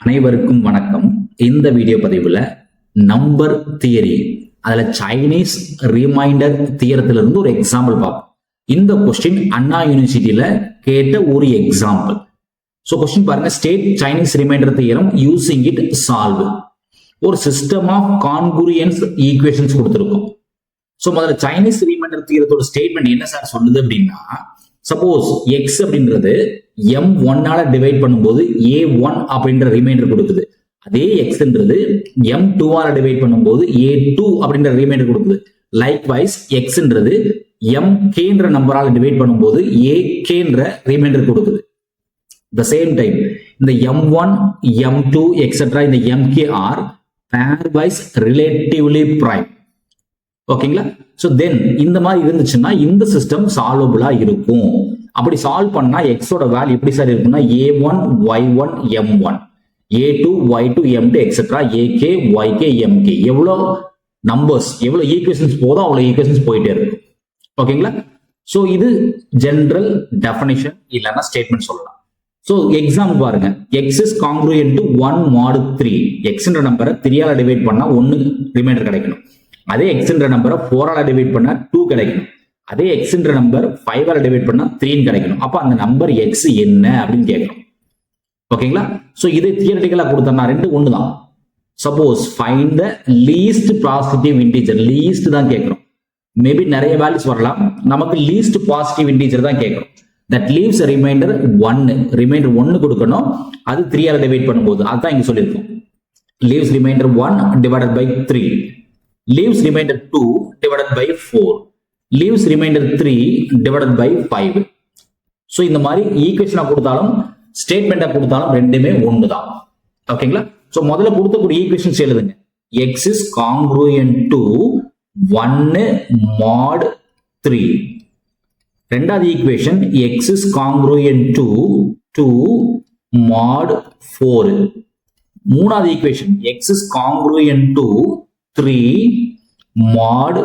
அனைவருக்கும் வணக்கம். இந்த வீடியோ பதிவுல நம்பர் தியரி, அதுல சைனீஸ் ரிமைண்டர் தியரத்துல இருந்து ஒரு எக்ஸாம்பிள் பார்ப்போம். இந்த கொஸ்டின் அண்ணா யூனிவர்சிட்டியில கேட்ட ஒரு எக்ஸாம்பிள். ஸோ கொஸ்டின் பாருங்க, state Chinese remainder theorem using it solve. ஒரு சிஸ்டம் ஆஃப் கான்குரியன்ஸ் ஈக்குவேஷன்ஸ் கொடுத்துருக்கோம். ஸோ முதல்ல சைனீஸ் ரிமைண்டர் தியரத்தோட ஸ்டேட்மெண்ட் என்ன சார் சொல்லுது அப்படின்னா, சப்போஸ் எக்ஸ் அப்படின்றது m1 டிவைட் பண்ணும்போது a1 அப்படின்ற ரிமைண்டர் கொடுக்குது. அதே எக்ஸ்ன்றது m2 டிவைட் பண்ணும்போது a2 அப்படின்ற ரிமைண்டர் கொடுக்குது. லைக் வைஸ் எக்ஸ்ன்றது mkன்ற நம்பரால் டிவைட் பண்ணும்போது akன்ற ரிமைண்டர் கொடுக்குது. த சேம் டைம் இந்த m1 m2 எக்ஸெட்ரா இந்த mk are pairwise relatively prime. ஓகேங்களா? ஸோ தென் இந்த மாதிரி இருந்துச்சுன்னா இந்த சிஸ்டம் சால்வபுளா இருக்கும். அப்படி சால்வ் பண்ணா எக்ஸோட வேல்யூ எப்படி சார் இருக்குன்னா a1 y1 m1 a2 y2 m2 etcetera ak yk mk. எவ்வளோ நம்பர்ஸ், எவ்வளோ ஈக்குவேஷன்ஸ் போதோ அவ்வளோ ஈக்குவேஷன்ஸ் போயிட்டே இருக்கும். ஓகேங்களா? ஸோ இது ஜென்ரல் டெஃபினிஷன் இல்லைன்னா ஸ்டேட்மெண்ட் சொல்லலாம். ஸோ எக்ஸாம்பிள் பாருங்க, X is congruent to 1 mod 3. எக்ஸ்ன்ற நம்பரை 3 டிவைட் பண்ணா 1 ரிமைண்டர் கிடைக்கணும். அதே எக்ஸ்ன்ற நம்பரை 4 டிவைட் பண்ணா 2 கிடைக்கணும். அதே எக்ஸ்ன்ற நம்பர் 5 டிவைட் பண்ணா 3 கிடைக்கணும். அப்ப அந்த நம்பர் எக்ஸ் என்ன அப்படின்னு கேட்கணும். ஓகேங்களா? சோ இது தியரிட்டிக்கலா கொடுத்தா ரெண்டு ஒண்ணு தான். Suppose find the least positive integer, least தான் கேட்கணும். மேபி நிறைய வேல்யூஸ் வரலாம், நமக்கு லீஸ்ட் பாசிட்டிவ் இன்டிஜர் தான் கேட்கணும். தட் லீவ்ஸ் ரிமைண்டர் 1, ரிமைண்டர் 1 கொடுக்கணும். அது 3 டிவைட் பண்ணும்போது அதுதான் இங்க சொல்லியிருக்கோம். Leaves remainder 1 divided by 3, leaves remainder 2 divided by 4, leaves remainder 3 divided by 5. so இந்த மாதிரி ஈக்குவேஷனா கொடுத்தாலும் ஸ்டேட்மெண்டா கொடுத்தாலும் ரெண்டுமே ஒன்று தான். ஓகேங்களா? சோ முதல்ல கொடுத்தக்கூடிய ஈக்குவேஷன்ஸ் எழுதுங்க. x is congruent to 1 mod 3. ரெண்டாவது equation x is congruent to 2 mod 4. மூணாவது equation x is congruent to 3 mod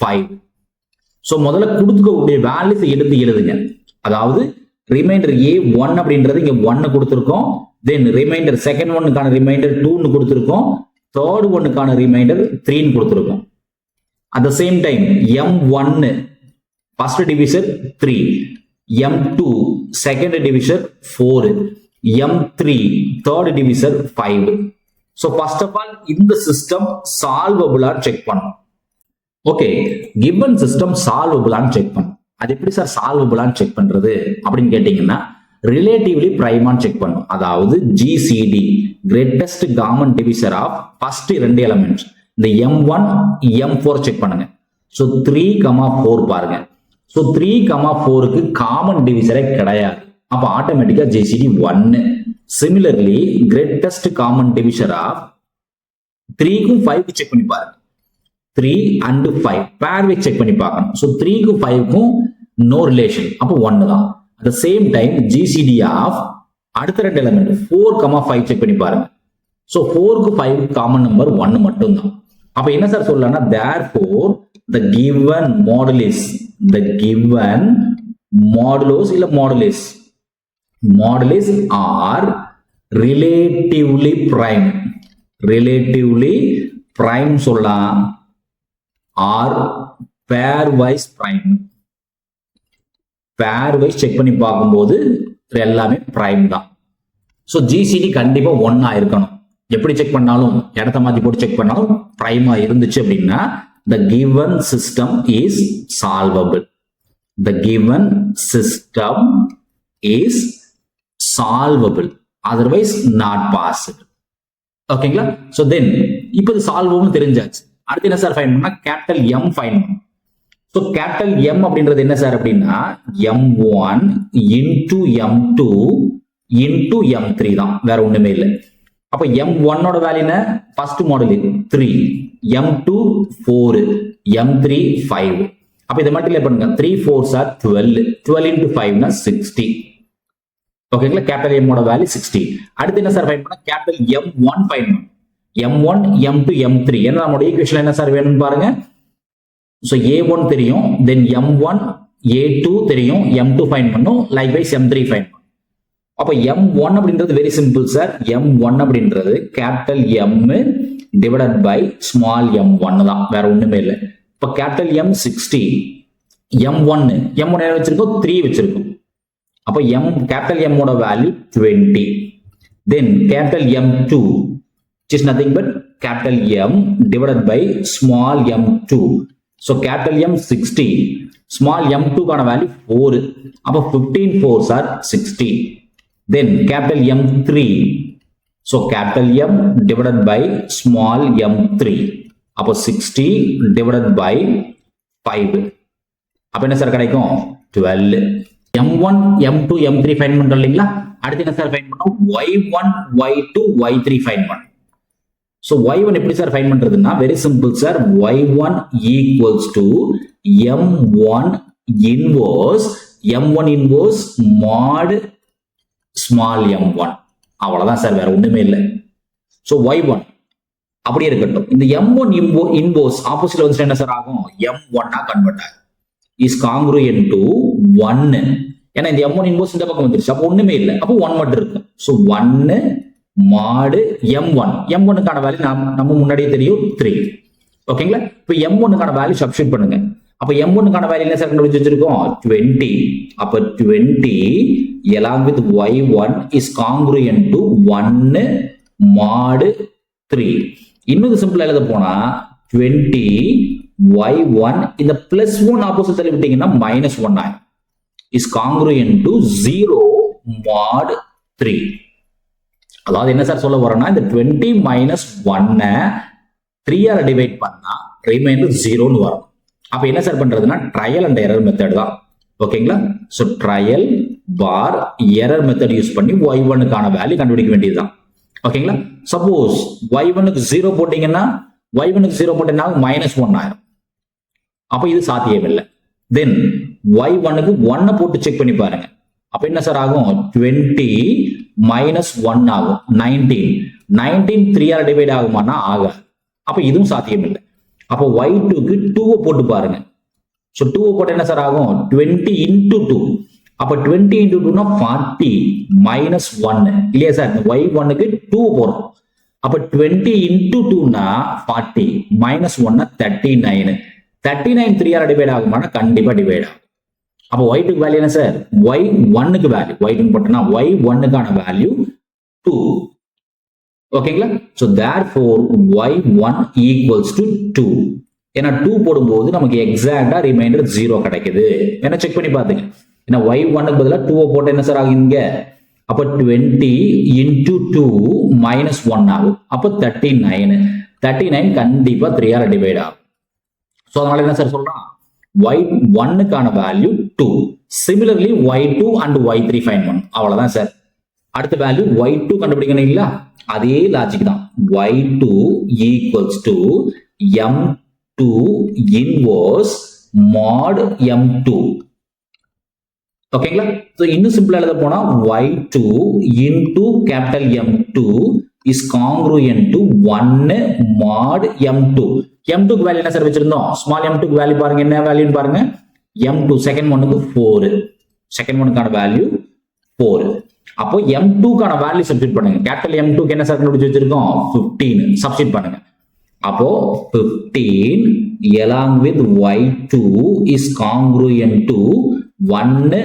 5. So முதல்ல கொடுத்துக்கக்கூடிய வேல்யூஸ் எடுத்து எழுதுங்க. அதாவது ரிமைண்டர் a1 அப்படின்றது இங்க 1 கொடுத்திருக்கோம். தென் ரிமைண்டர் செகண்ட் ஒன்னுக்கான ரிமைண்டர் 2 கொடுத்திருக்கோம். தேர்ட் ஒன்னுக்கான ரிமைண்டர் 3 கொடுத்திருக்கோம். At the same time m1 first division 3, m2 second division 4, m3 third division 5. So first of all இந்த சிஸ்டம் சால்வபிளா செக் பண்ணும். ஓகே, given சிஸ்டம் சால்வபிளான்னு செக் பண்ணும். அது எப்படி சார் சால்வபிளான்னு செக் பண்றது அப்படின்னு கேட்டீங்கன்னா, ரிலேட்டிவ்லி பிரைமான்னு செக் பண்ணும். அதாவது GCD greatest common divisor of first ரெண்டு எலிமெண்ட்ஸ் இந்த m1 m4 செக் பண்ணுங்க. ஸோ 3,4 பாருங்க. ஸோ 3,4க்கு காமன் டிவிசரே கிடையாது. அப்ப ஆட்டோமேட்டிக்கா GCD 1. Similarly, greatest common divisor of 3க்கும் 5க்கு செக் பண்ணி பாருங்க. 3 and 5 pair வச்சு செக் பண்ணி பார்க்கணும். So 3க்கும் 5க்கும் no relation, அப்போ 1 தான். At the same time GCD of அடுத்த ரெண்டு எலிமெண்ட் 4,5 செக் பண்ணி பாருங்க. So 4க்கு 5க்கு காமன் நம்பர் 1 மட்டும் தான். அப்ப என்ன சார் சொல்லலாம்னா, therefore the given modulus are relatively prime சொல்லலாம், or pairwise prime. pairwise check பண்ணி பார்க்கும்போது எல்லாமே prime தான். ஸோ GCD கண்டிப்பா 1 இருக்கணும். எப்படி செக் பண்ணாலும், இடத்த மாத்தி போட்டு செக் பண்ணாலும் பிரைமா இருந்துச்சு அப்படின்னா the given system is solvable. the given system is solvable, otherwise not possible. ஓகேங்களா? சோ தென் இப்போ இது சால்வபிள் தெரிஞ்சாச்சு. அடுத்து என்ன சார் ஃபைண்ட் பண்ணா, கேபிட்டல் M ஃபைண்ட் பண்ணணும். சோ கேபிட்டல் M அப்படின்றது என்ன சார் அப்படின்னா, m1 into m2 into m3 தான், வேற ஒண்ணுமே இல்லை. அப்ப m1 ஓட வேல்யூ என்ன, ஃபர்ஸ்ட் மாடல் 3, m2 4, m3 5. அப்ப இதை மல்டிப்ளை பண்ணுங்க. 3 4s are 12, 12 into 5 னா 60. ஓகேங்களா? கேபிட்டல் M ஓட வேல்யூ 60. அடுத்து என்ன சார் ஃபைண்ட் பண்ணா, கேபிட்டல் M1 ஃபைண்ட் பண்ணணும். m1 m2 m3 ஏன்னா நம்மளோட ஈக்குவேஷன் என்ன சார் வேணும்னு பாருங்க. சோ a1 தெரியும், தென் m1 a2 தெரியும், m2 ஃபைண்ட் பண்ணனும், லைக்வைஸ் m3 ஃபைண்ட் பண்ணனும். அப்ப M1 அப்படின்றது வெரி சிம்பிள் சார். M1 அப்படின்றது capital M divided by small m1 தான், வேற ஒண்ணுமே இல்லை. இப்ப கேபிட்டல் M60 M1 என்ன வச்சிருக்கோம், 3 வச்சிருக்கோம். அப்ப கேபிட்டல் M ஓட value 20. Then capital M2 which is nothing but capital M divided by small m2. So capital M60, small m2 கான வேல்யூ 4. அப்ப 15 4s are 60. Then capital M3. So capital M divided by small m3. அப்ப 60 divided by 5. அப்ப என்ன sir கிடைக்கும், 12. M1 M2 M3 find பண்றோம் இல்லைங்களா. அடுத்து என்ன சார் ஃபைண்ட் பண்ணோம், Y1 Y2 Y3 ஃபைண்ட் பண்ணோம். So y1 எப்படி சார் ஃபைண்ட் பண்றதுன்னா very simple sir. y1 equals to m1 inverse mod small m1. அவ்வளவுதான் சார், வேற ஒண்ணுமே இல்லை. So y1 அப்படியே இருக்கட்டும். இந்த m1 inverse ஆப்போசிட்ல வந்து என்ன சார் ஆகும், m1 கன்வெர்ட் ஆகும். is congruent to 1. ஏன்னா இந்த m1 inverse இந்த பக்கம் வந்துருச்சு, அப்போ ஒண்ணுமே இல்லை, அப்போ 1 மட்டும் இருக்கும். So 1 mod m1 கான வேல்யூ நம்ம முன்னாடியே தெரியும் 3. ஓகேங்களா. இப்போ m1 கான வேல்யூ சப்ஸ்டிட்யூட் பண்ணுங்க. அப்ப m1 கான வேல்யூ என்ன சார் கண்டுபிடிச்சு வச்சிருக்கோம், 20. அப்ப 20 along with y1 is congruent to 1 mod 3. இன்னும் சிம்பிளா எழுத போனா 20 y1 இந்த +1 ஆப்போசிட் தள்ளி விட்டீங்கன்னா -1 ஆகும். is congruent to 0 mod 3. அதாவது என்ன சார் சொல்ல வரேன்னா, இந்த 20 minus 1 3 ஆல டிவைட் பண்ணா ரிமைண்டர் 0ன்னு வரும். அப்ப என்ன சார் பண்றதுன்னா ட்ரையல் அண்ட் எரர் மெத்தட் தான். ஓகேங்களா. சோ ட்ரையல் பார் எரர் மெத்தட் யூஸ் பண்ணி y1 கான வேல்யூ கண்டுபிடிக்க வேண்டியதுதான். ஓகேங்களா. சப்போஸ் y1 க்கு 0 போட்டீங்கன்னா y1 க்கு 0 போட்டீங்கன்னா -1 ஆயிரும். அப்ப இது சாத்தியம் இல்லை. தென் y1 க்கு 1 போட்டு செக் பண்ணி பாருங்க. அப்ப என்ன சார் ஆகும், 20 -1 ஆகும், 19 3 ஆல டிவைட் ஆகுமானா ஆகாது. அப்ப இதுவும் சாத்தியம் இல்லை. அப்போ y2 க்கு 2 போட்டு பாருங்க. சோ 2 போட்டு என்ன சார் ஆகும், 20 into 2. அப்ப 20 into 2 னா 40 -1 இல்லையா சார். y1 க்கு 2 போறோம். அப்ப 20 into 2 னா 40 -1 னா 39 3 ஆல டிவைட் ஆகுமானா கண்டிப்பா டிவைட் ஆகும். அப்ப y2 க்கு வேல்யூ என்ன சார், y1 க்கு வேல்யூ y2 போட்டனா y1 க்கான வேல்யூ 2. ஓகேங்களா. So therefore y1 equals to 2. ஏன்னா 2 போடும்போது நமக்கு எக்ஸாக்ட்டா ரிமைண்டர் 0 கிடைக்குது. என்ன செக் பண்ணி பாத்துங்க. ஏன்னா y1 க்கு பதிலா 2 போட்டு என்ன சார் ஆகும் இங்க, அப்ப 20 into 2 -1 ஆகும். அப்ப 39 கண்டிப்பா 3 ஆல டிவைட் ஆகும். சோ அதனால என்ன சார் சொல்றான், y1 க்கான value 2. Similarly y2 and y3 find பண்ணணும். அவ்வளவுதான் சார். அடுத்த வேல்யூ y2 கண்டுபிடிக்கணும் இல்ல, அதே லாஜிக் தான். y2 equals to m2 inverse mod m2. ஓகேங்களா. சோ இன்னும் சிம்பிளா எழுத போனா y2 into capital M2 is congruent to 1 mod m2. m2 க்கு வேல்யூ என்ன சார் வச்சிருந்தோம், ஸ்மால் m2 க்கு வேல்யூ பாருங்க, என்ன வேல்யூன்னு பாருங்க. m2 செகண்ட் ஒன்னுக்கு 4, செகண்ட் ஒன்னுக்கான வேல்யூ 4. அப்போ m2 கான வேல்யூ சப்ஸ்டிட்யூட் பண்ணுங்க. கேபிட்டல் M2 க்கு என்ன சார் கண்டுபிடிச்சு வச்சிருக்கோம், 15 சப்ஸ்டிட்யூட் பண்ணுங்க. அப்போ 15 along with y2 is congruent to 1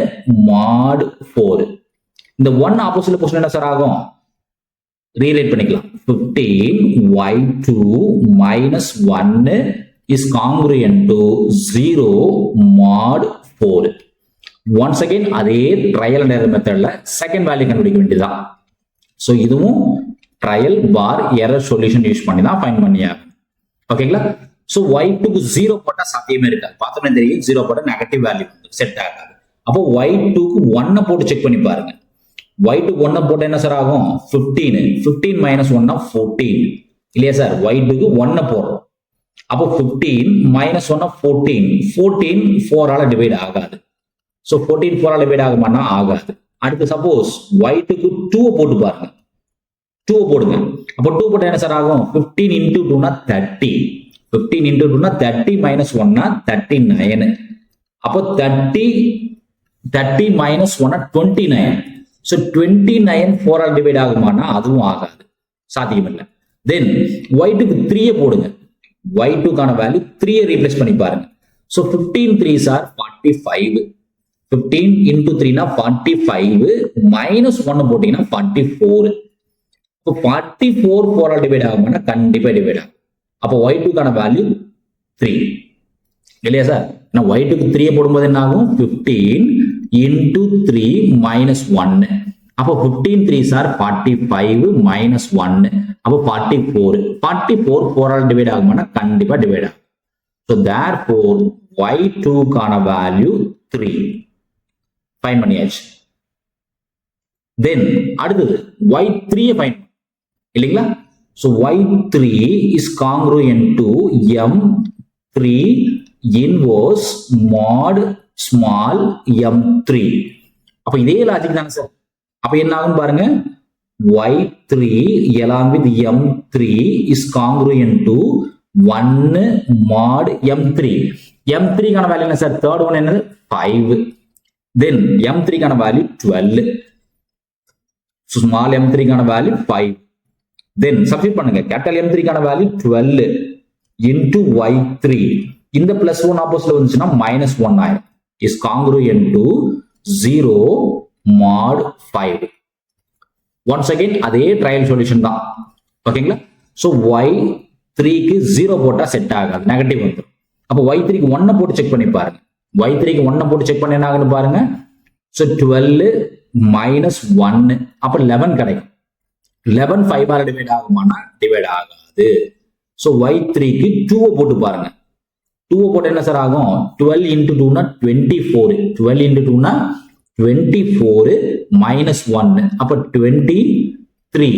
mod 4. இந்த 1 ஆப்போசிட்ல போஸ்ட் என்ன சார் ஆகும், ரீரைட் பண்ணிக்கலாம். 15 y2 minus 1 is congruent to 0 mod 4. Once again அதே ட்ரையல் அண்ட் எரர் மெத்தட்ல செகண்ட் வேல்யூ கண்டுபிடிக்க வேண்டியதுதான். சோ இதுவும் ட்ரையல் பார் எரர் சொல்யூஷன் யூஸ் பண்ணி தான் ஃபைண்ட் பண்ணியாகும். ஓகேங்களா. சோ y2 க்கு 0 போட்டா சாத்தியமே இருக்காது. பார்த்தோம்னா தெரியும் 0 போட்டா நெகட்டிவ் வேல்யூ செட் ஆகாது. அப்போ y2 க்கு 1 போட்டு செக் பண்ணி பாருங்க. y2 1 போட்டா என்ன சார் ஆகும், 15 minus 1 னா 14 இல்லையா சார். y2 க்கு 1 போடுறோம். அப்போ 15 minus 1 னா 14 4 ஆல டிவைட் ஆகாது. சோ 14 4 ஆல டிவைட் ஆகுமானா ஆகாது. அடுத்து சப்போஸ் y2 க்கு 2 போட்டு பாருங்க. 2 போடுங்க. அப்போ 2 போட்டா என்ன சார் ஆகும், 15 into 2 னா 30 15 into 2 னா 30 minus 1 னா 39. அப்போ 30 minus 1 னா 29. ஸோ 29 4 டிவைட் ஆகுமானா அதுவும் ஆகாது, சாத்தியம் இல்லை. தென் y2க்கு 3 போடுங்க, y2க்கான வேல்யூ 3 ரீப்ளேஸ் பண்ணி பாருங்க. ஸோ 15 3s are 45, 15 into 3 னா 45 minus 1 போட்டீங்கன்னா 44. இப்போ 44 4 டிவைட் ஆகுமானா கண்டிப்பா டிவைட் ஆகும். அப்போ y2க்கான வேல்யூ 3 இல்லையா சார்? நான் y2க்கு 3 போடும்போது என்ன ஆகும்? 15 into 3 minus 1. அப்போ 15 3s are 45 minus 1. அப்போ 44. 44 4 டிவைட் ஆகுமானா கண்டிப்பா டிவைட் ஆகும். So therefore y2க்கான வேல்யூ 3 ஃபைண்ட் பண்ணியாச்சு. தென் அடுத்தது y3 ஃபைண்ட் இல்லைங்களா? So y3 is congruent to m3 inverse mod small m3. அப்ப இதே லாஜிக் தானே சார்? அப்ப என்ன ஆகும் பாருங்க, y3 along with m3 is congruent to 1 mod m3. m3 கான வேல்யூ என்ன சார்? தேர்ட் ஒன் என்னது? 5. தென் m3 கான வேல்யூ 12. So small m3 கான வேல்யூ 5. தென் சப்ஸ்டிட்யூட் பண்ணுங்க. கேபிட்டல் m3 கான வேல்யூ 12 into y3. இந்த பிளஸ் 1 ஆப்போசிட்ல வந்துச்சுன்னா மைனஸ் 1 ஆயிரும். Is congruent to 0 mod 5. Once again அதே ட்ரையல் சொல்யூஷன் தான். ஓகேங்களா? ஸோ y3க்கு 0 போட்டா செட் ஆகாது, நெகட்டிவ் வந்துடும். அப்போ y3க்கு 1 போட்டு செக் பண்ணி பாருங்க. y3க்கு 1 போட்டு செக் பண்ண என்ன ஆகுன்னு பாருங்க. ஸோ 12 minus 1 அப்போ 11 கிடைக்கும். 11 5 டிவைட் ஆகுமானா டிவைட் ஆகாது. ஸோ y3க்கு 2 போட்டு பாருங்க. 2 போட்டு என்ன சார் ஆகும்? 12 into 2 னா 24. 12 into 2 னா 24 minus 1 அப்ப 23.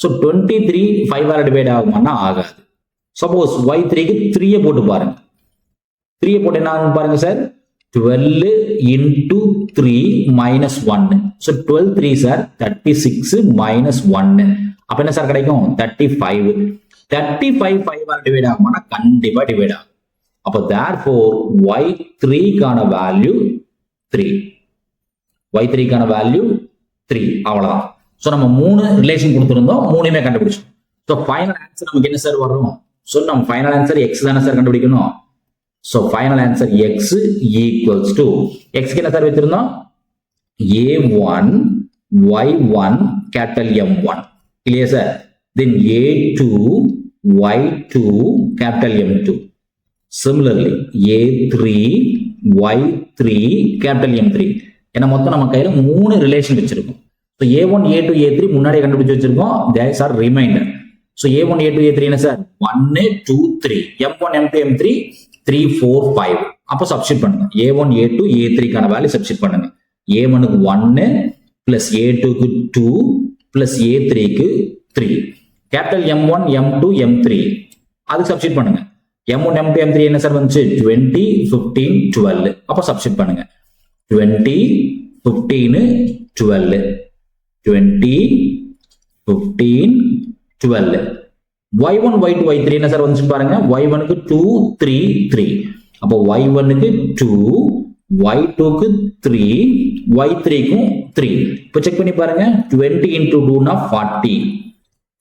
ஸோ 23 5 டிவைட் ஆகுமானா ஆகாது. சப்போஸ் y3க்கு 3 போட்டு பாருங்க. 3 போட்டு என்ன ஆகும் பாருங்க sir. 12 into 3 minus 1. So 12 3s are 36 minus 1. அப்ப என்ன சார் கிடைக்கும்? 35. 35 5 டிவைட் ஆகுமானா கண்டிப்பா டிவைட் ஆகும். அப்ப therefore y3 கான வேல்யூ 3. y3 கான வேல்யூ 3. அவ்வளவுதான். சோ நம்ம 3 ரிலேஷன் கொடுத்திருந்தோம், மூணுமே கண்டுபிடிச்சோம். சோ ஃபைனல் ஆன்சர் நமக்கு என்ன சார் வரும்? சோ நம்ம ஃபைனல் ஆன்சர் x தானே சார் கண்டுபிடிக்கணும். So final answer x equals to x க்கு என்ன சார் வச்சிருந்தோம்? a1 y1 கேபிட்டல் m1 இல்லையா சார்? தென் a2 y2 capital m2. Similarly, A3, Y3, capital M3. ஏன்னா மொத்தம் நம்ம கையில 3 ரிலேஷன் வச்சிருக்கோம். So A1, A2, A3 முன்னாடியே கண்டுபிடிச்சு வச்சிருக்கோம். These are remainder. So A1, A2, A3 என்ன சார்? 1, 2, 3. M1, M2, M3, 3, 4, 5. அப்போ சப்ஸ்டிட் பண்ணுங்க. A1, A2, A3 கான வேல்யூ சப்ஸ்டிட் பண்ணுங்க. A1க்கு 1 plus A2க்கு 2 plus A3க்கு 3. Capital M1, M2, M3 அதுக்கு சப்ஸ்டிட் பண்ணுங்க. M1, M2, M3 என்ன சார் வந்துச்சு? 20, 15, 12. அப்போ சப்ஸ்டிட் பண்ணுங்க. 20, 15, 12. 20, 15, 12. Y1, Y2, Y3 என்ன சார் வந்துச்சு பாருங்க. Y1க்கு 2, 3, 3. அப்போ Y1க்கு 2, Y2க்கு 3, Y3க்கும் 3. இப்போ செக் பண்ணி பாருங்க. 20 into 2 னா 40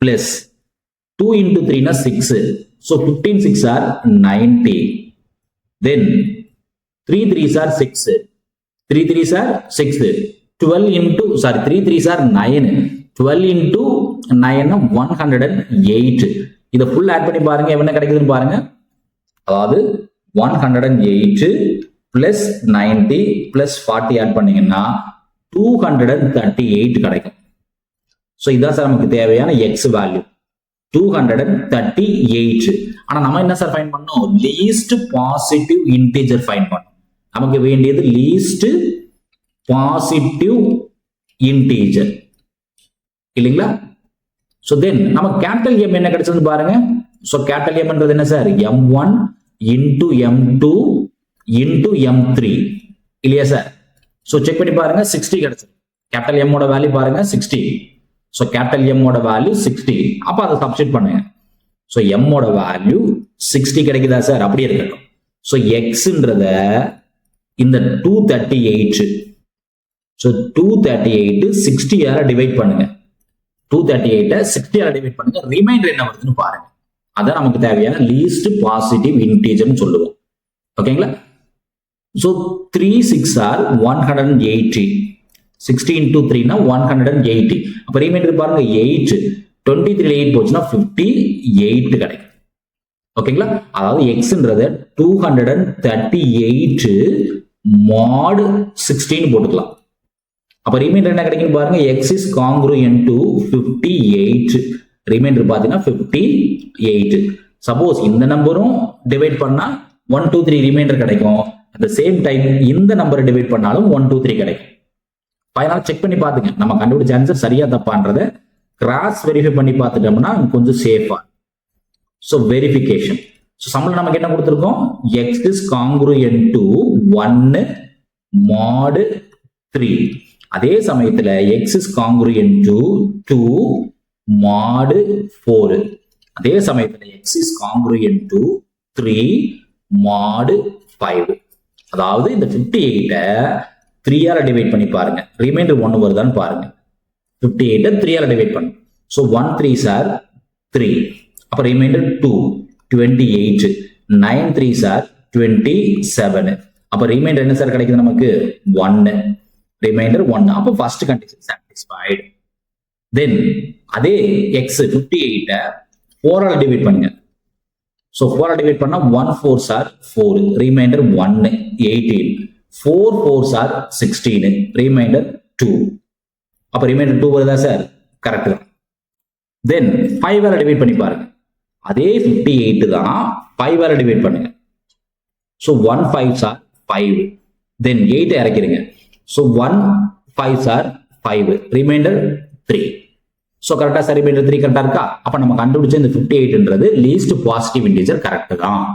plus 2 into 3 னா 6. So 15 6 are 90. Then 3 3s are 6. 3 3s are 6. 12 into 3 3s are 9. 12 into 9 108. இத ஃபுல் ஆட் பண்ணி பாருங்க என்ன கிடைக்குதுன்னு பாருங்க. அதாவது 108 plus 90 plus 40 ஆட் பண்ணீங்கன்னா 238 கிடைக்கும். சோ இதான் சார் நமக்கு தேவையான x வேல்யூ 238. ஆனா நம்ம என்ன சார் ஃபைண்ட் பண்ணோம்? லீஸ்ட் பாசிட்டிவ் இன்டிஜர் ஃபைண்ட் பண்ணோம். நமக்கு வேண்டியது லீஸ்ட் பாசிட்டிவ் இன்டிஜர் இல்லைங்களா? சோ தென் நம்ம கேபிட்டல் M என்ன கிடைச்சது பாருங்க. சோ கேபிட்டல் M என்றது என்ன sir? M1 into M2 into M3 இல்லையா சார்? சோ செக் பண்ணி பாருங்க. 60 கிடைச்சது. கேபிட்டல் M ஓட வேல்யூ பாருங்க 60. So capital M ஓட வேல்யூ 60. அப்ப அதை சப்ஸ்டிட் பண்ணுங்க. So M ஓட வேல்யூ 60 கிடைக்குதா சார்? அப்படியே இருக்கட்டும். So Xன்றத இந்த 238 ஸோ 238 60 டிவைட் பண்ணுங்க. 238 60 டிவைட் பண்ணுங்க. ரிமைண்டர் என்ன வருதுன்னு பாருங்க. அதான் நமக்கு தேவையான லீஸ்ட் பாசிட்டிவ் இன்டீஜர்னு சொல்லுவோம். ஓகேங்களா? So 3 6 R 180. 60 into 3 னா 180. அப்ப ரிமைண்டர் பாருங்க 8. 23 8 போச்சுன்னா 58 கிடைக்கும். ஓகேங்களா? அதாவது எக்ஸ்ன்றது 238 mod 16 போட்டுக்கலாம். அப்ப ரிமைண்டர் என்ன கிடைக்கும் பாருங்க, X is congruent to 58. Reminder பாத்தீங்கன்னா 58. சப்போஸ் இந்த நம்பரும் டிவைட் பண்ணா 1 2 3 ரிமைண்டர் கிடைக்கும். அட் த சேம் டைம் இந்த நம்பரை டிவைட் பண்ணாலும் 1 2 3 கிடைக்கும். ஃபைனலா செக் பண்ணி பாத்துங்க, நம்ம கண்டுபிடிச்ச ஆன்சர் சரியா தப்பான்றத கிராஸ் வெரிஃபை பண்ணி பார்த்துட்டோம்னா கொஞ்சம் சேஃபா. So verification. ஸோ சம்பளம் நமக்கு என்ன கொடுத்துருக்கோம், X is congruent to 1 mod 3. அதே சமயத்துல X is congruent to 2 mod 4. அதே சமயத்துல X is congruent to 3 mod 5. அதாவது இந்த 58 3 டிவைட் பண்ணி பாருங்க, ரிமைண்டர் 1 வருதான்னு பாருங்க. 58 3 டிவைட் பண்ணும். So 1 3s are 3. அப்ப ரிமைண்டர் 2 28. 9 3s are 27. அப்ப ரிமைண்டர் என்ன சார் கிடைக்குது நமக்கு 1. ரிமைண்டர் 1. அப்ப ஃபர்ஸ்ட் கண்டிஷன் சாட்டிஸ்ஃபைடு. தென் அதே எக்ஸ் 58 4 டிவைட் பண்ணுங்க. ஸோ 4 டிவைட் பண்ணா 1 4s are 4. Reminder 1 18. 4 4s are 16. Reminder 2. அப்ப ரிமைண்டர் 2 வருதா சார்? கரெக்ட் தான். தென் 5 டிவைட் பண்ணி பாருங்க. அதே 58 தான் 5 டிவைட் பண்ணுங்க. So 1 5s are 5. தென் 8 இறக்கிடுங்க. So 1 5s are 5. Remainder 3. So கரெக்டா சார்? ரிமைண்டர் 3 கரெக்டா இருக்கா? அப்ப நம்ம கண்டுபிடிச்ச இந்த 58ன்றது லீஸ்ட் பாசிட்டிவ் இன்டிஜர் கரெக்ட் தான்.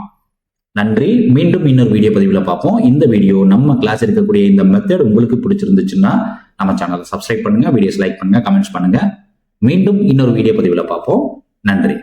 நன்றி. மீண்டும் இன்னொரு வீடியோ பதிவுல பார்ப்போம். இந்த வீடியோ நம்ம கிளாஸ் இருக்கக்கூடிய இந்த மெத்தட் உங்களுக்கு பிடிச்சிருந்துச்சுன்னா நம்ம சேனலை சப்ஸ்கிரைப் பண்ணுங்க, வீடியோஸ் லைக் பண்ணுங்க, கமெண்ட்ஸ் பண்ணுங்க. மீண்டும் இன்னொரு வீடியோ பதிவுல பார்ப்போம். நன்றி.